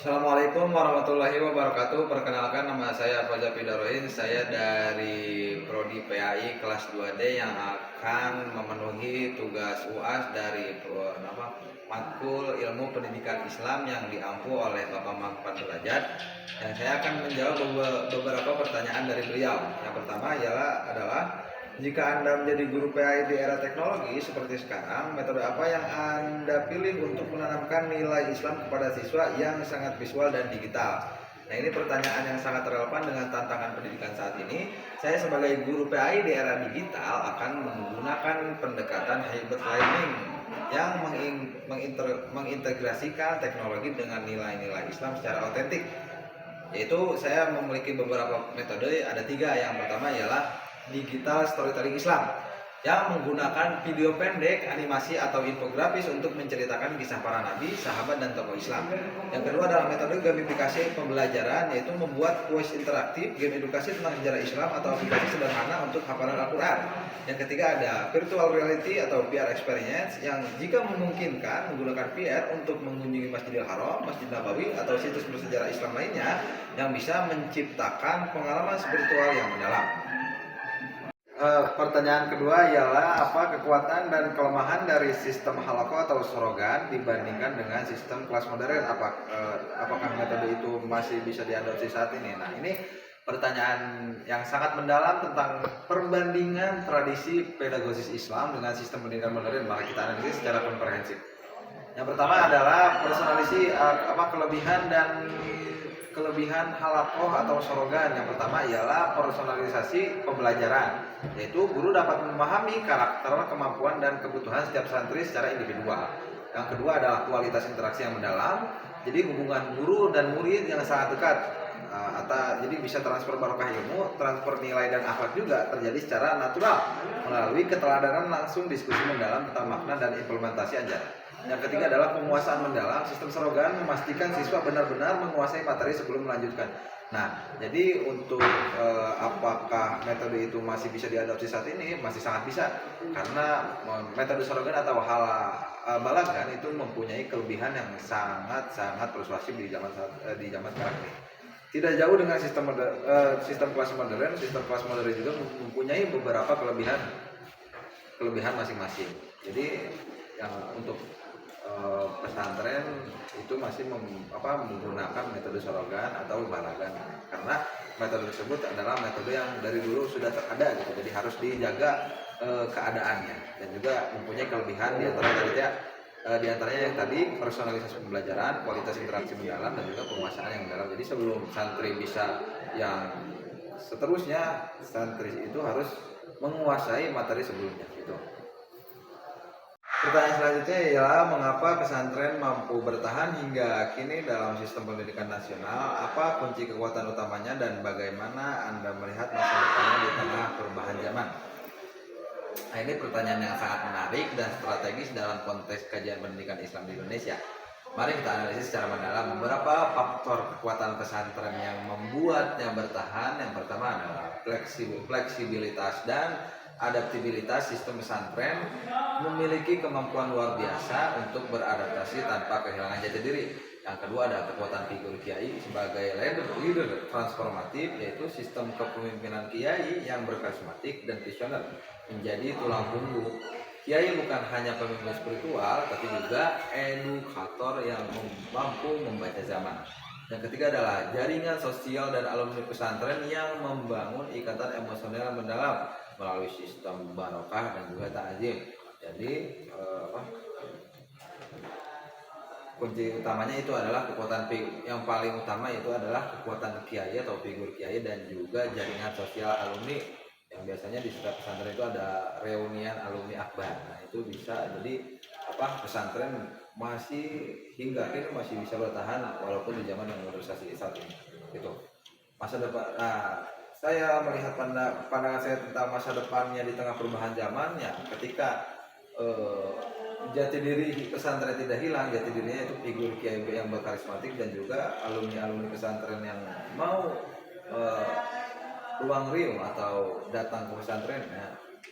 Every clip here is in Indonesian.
Assalamualaikum warahmatullahi wabarakatuh. Perkenalkan, nama saya Fajar Fidaroin. Saya dari Prodi PAI kelas 2D yang akan memenuhi tugas UAS dari Matkul Ilmu Pendidikan Islam yang diampu oleh Bapak Mampan Derajat. Dan saya akan menjawab beberapa pertanyaan dari beliau. Yang pertama adalah jika Anda menjadi guru PAI di era teknologi seperti sekarang, metode apa yang Anda pilih untuk menanamkan nilai Islam kepada siswa yang sangat visual dan digital? Nah, ini pertanyaan yang sangat relevan dengan tantangan pendidikan saat ini. Saya sebagai guru PAI di era digital akan menggunakan pendekatan hybrid learning yang mengintegrasikan teknologi dengan nilai-nilai Islam secara otentik. Yaitu saya memiliki beberapa metode, ada 3. Yang pertama ialah digital storytelling Islam yang menggunakan video pendek, animasi atau infografis untuk menceritakan kisah para nabi, sahabat, dan tokoh Islam. Yang kedua adalah metode gamifikasi pembelajaran, yaitu membuat kuis interaktif, game edukasi tentang sejarah Islam atau aplikasi sederhana untuk hafalan Al-Quran. Yang ketiga ada virtual reality atau VR experience yang jika memungkinkan menggunakan VR untuk mengunjungi Masjidil Haram, Masjid Nabawi, atau situs bersejarah Islam lainnya yang bisa menciptakan pengalaman spiritual yang mendalam. Pertanyaan kedua ialah apa kekuatan dan kelemahan dari sistem halaqah atau sorogan dibandingkan dengan sistem kelas modern? Apakah metode itu masih bisa diadopsi saat ini? Nah, ini pertanyaan yang sangat mendalam tentang perbandingan tradisi pedagogisis Islam dengan sistem pendidikan modern. Mari kita analisis secara komprehensif. Yang pertama adalah personalisasi, kelebihan halaqah atau sorogan. Yang pertama ialah personalisasi pembelajaran, yaitu guru dapat memahami karakter, kemampuan, dan kebutuhan setiap santri secara individual. Yang kedua adalah kualitas interaksi yang mendalam, jadi hubungan guru dan murid yang sangat dekat. Jadi bisa transfer barokah ilmu, transfer nilai dan akhlak juga terjadi secara natural melalui keteladanan langsung, diskusi mendalam tentang makna dan implementasi ajaran. Yang ketiga adalah penguasaan mendalam. Sistem sorogan memastikan siswa benar-benar menguasai materi sebelum melanjutkan. Nah, jadi untuk apakah metode itu masih bisa diadopsi saat ini? Masih sangat bisa, karena metode sorogan atau balagan itu mempunyai kelebihan yang sangat persuasif di zaman sekarang ini. Tidak jauh dengan sistem kelas modern. Sistem kelas modern juga mempunyai beberapa kelebihan masing-masing. Jadi yang untuk pesantren itu masih menggunakan metode sorogan atau balagan, karena metode tersebut adalah metode yang dari dulu sudah ada gitu, jadi harus dijaga keadaannya, dan juga mempunyai kelebihan di antaranya yang tadi personalisasi pembelajaran, kualitas interaksi mendalam, dan juga penguasaan yang mendalam. Jadi sebelum santri bisa yang seterusnya, santri itu harus menguasai materi sebelumnya gitu. Pertanyaan selanjutnya ialah mengapa pesantren mampu bertahan hingga kini dalam sistem pendidikan nasional? Apa kunci kekuatan utamanya dan bagaimana Anda melihat masa depannya di tengah perubahan zaman? Nah, ini pertanyaan yang sangat menarik dan strategis dalam konteks kajian pendidikan Islam di Indonesia. Mari kita analisis secara mendalam beberapa faktor kekuatan pesantren yang membuatnya bertahan. Yang pertama adalah fleksibilitas dan adaptabilitas. Sistem pesantren memiliki kemampuan luar biasa untuk beradaptasi tanpa kehilangan jati diri. Yang kedua ada kekuatan figur kiai sebagai leader transformatif, yaitu sistem kepemimpinan kiai yang berkarismatik dan visioner menjadi tulang punggung. Kiai bukan hanya pemimpin spiritual, tapi juga edukator yang mampu membaca zaman. Yang ketiga adalah jaringan sosial dan alumni pesantren yang membangun ikatan emosional mendalam melalui sistem barokah dan juga ta'zim. Jadi kunci utamanya itu adalah kekuatan yang paling utama, itu adalah kekuatan kiai atau figur kiai dan juga jaringan sosial alumni, yang biasanya di setiap pesantren itu ada reunian alumni akbar. Nah, itu bisa jadi pesantren masih hingga kini masih bisa bertahan walaupun di zaman yang modernisasi saat ini. Itu masa depan. Nah, saya melihat pandangan saya tentang masa depannya di tengah perubahan zamannya, ketika jati diri pesantren tidak hilang, jati dirinya itu figur kiai yang berkarismatik dan juga alumni pesantren yang mau peluang real atau datang ke pesantren, ya,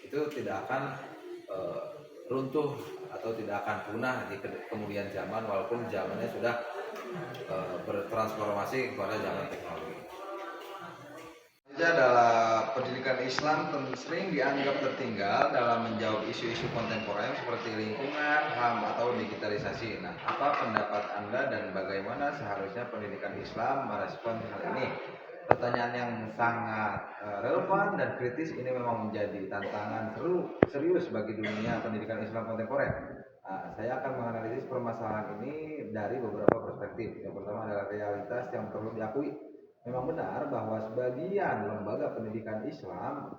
itu tidak akan runtuh atau tidak akan punah di kemudian zaman, walaupun zamannya sudah bertransformasi kepada zaman teknologi. Ini adalah pendidikan Islam sering dianggap tertinggal dalam menjawab isu-isu kontemporer seperti lingkungan, HAM, atau digitalisasi. Nah, apa pendapat Anda dan bagaimana seharusnya pendidikan Islam merespon hal ini? Pertanyaan yang sangat relevan dan kritis. Ini memang menjadi tantangan serius bagi dunia pendidikan Islam kontemporer. Nah, saya akan menganalisis permasalahan ini dari beberapa perspektif. Yang pertama adalah realitas yang perlu diakui. Memang benar bahwa sebagian lembaga pendidikan Islam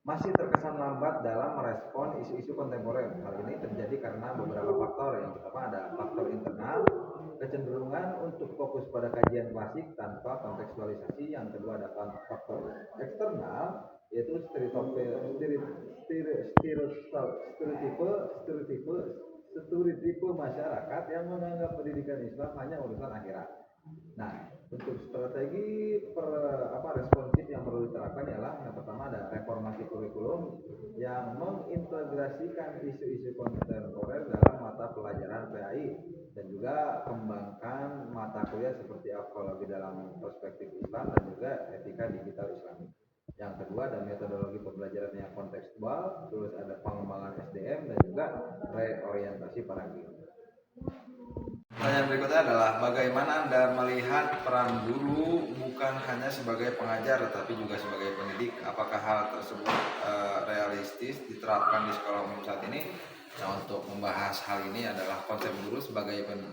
masih terkesan lambat dalam merespon isu-isu kontemporer. Hal ini terjadi karena beberapa faktor. Yang pertama ada faktor internal, kecenderungan untuk fokus pada kajian klasik tanpa kontekstualisasi. Yang kedua ada faktor eksternal, yaitu stereotipe masyarakat yang menganggap pendidikan Islam hanya urusan akhirat. Nah, untuk strategi responsif yang perlu diterapkan ialah yang pertama ada reformasi kurikulum yang mengintegrasikan isu-isu kontemporer dalam mata pelajaran PAI dan juga kembangkan mata kuliah seperti apologi dalam perspektif Islam dan juga etika digital Islami. Yang kedua ada metodologi pembelajaran yang kontekstual, terus ada pengembangan SDM dan juga reorientasi paradigma. Pertanyaan berikutnya adalah bagaimana Anda melihat peran guru bukan hanya sebagai pengajar tetapi juga sebagai pendidik? Apakah hal tersebut realistis diterapkan di sekolah umum saat ini? Nah, untuk membahas hal ini adalah konsep guru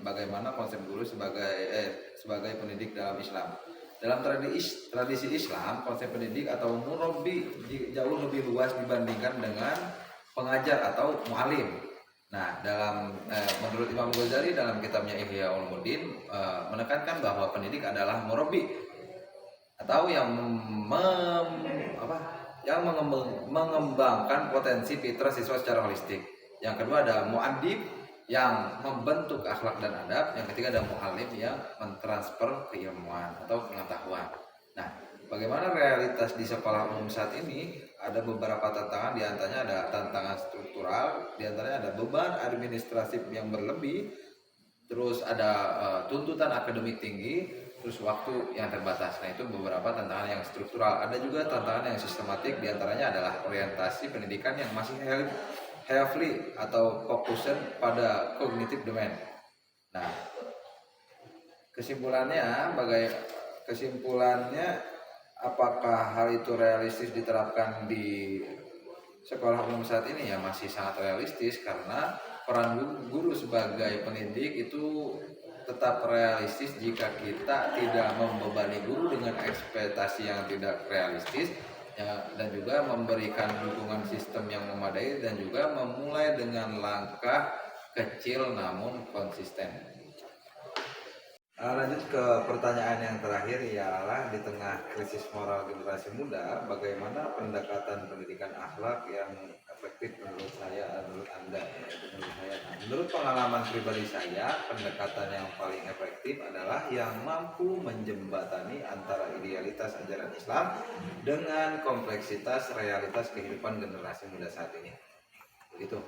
bagaimana konsep guru sebagai pendidik dalam Islam. Dalam tradisi Islam, konsep pendidik atau murabbi jauh lebih luas dibandingkan dengan pengajar atau mu'alim. Nah, menurut Imam Ghazali dalam kitabnya Ihya Ulumuddin menekankan bahwa pendidik adalah murabbi atau yang mengembangkan potensi fitrah siswa secara holistik. Yang kedua ada mu'addib yang membentuk akhlak dan adab. Yang ketiga ada mu'alim yang mentransfer keilmuan atau pengetahuan. Nah, bagaimana realitas di sekolah umum saat ini? Ada beberapa tantangan, diantaranya ada tantangan struktural, diantaranya ada beban administratif yang berlebih, terus ada tuntutan akademik tinggi, terus waktu yang terbatas. Nah, itu beberapa tantangan yang struktural. Ada juga tantangan yang sistematik, diantaranya adalah orientasi pendidikan yang masih heavily atau fokusen pada cognitive domain. Nah, kesimpulannya apakah hal itu realistis diterapkan di sekolah umum saat ini? Ya masih sangat realistis karena peran guru sebagai pendidik itu tetap realistis jika kita tidak membebani guru dengan ekspektasi yang tidak realistis ya, dan juga memberikan dukungan sistem yang memadai dan juga memulai dengan langkah kecil namun konsisten. Lanjut ke pertanyaan yang terakhir, ialah di tengah krisis moral generasi muda, bagaimana pendekatan pendidikan akhlak yang efektif menurut Anda? Menurut pengalaman pribadi saya, pendekatan yang paling efektif adalah yang mampu menjembatani antara idealitas ajaran Islam dengan kompleksitas realitas kehidupan generasi muda saat ini. Begitu.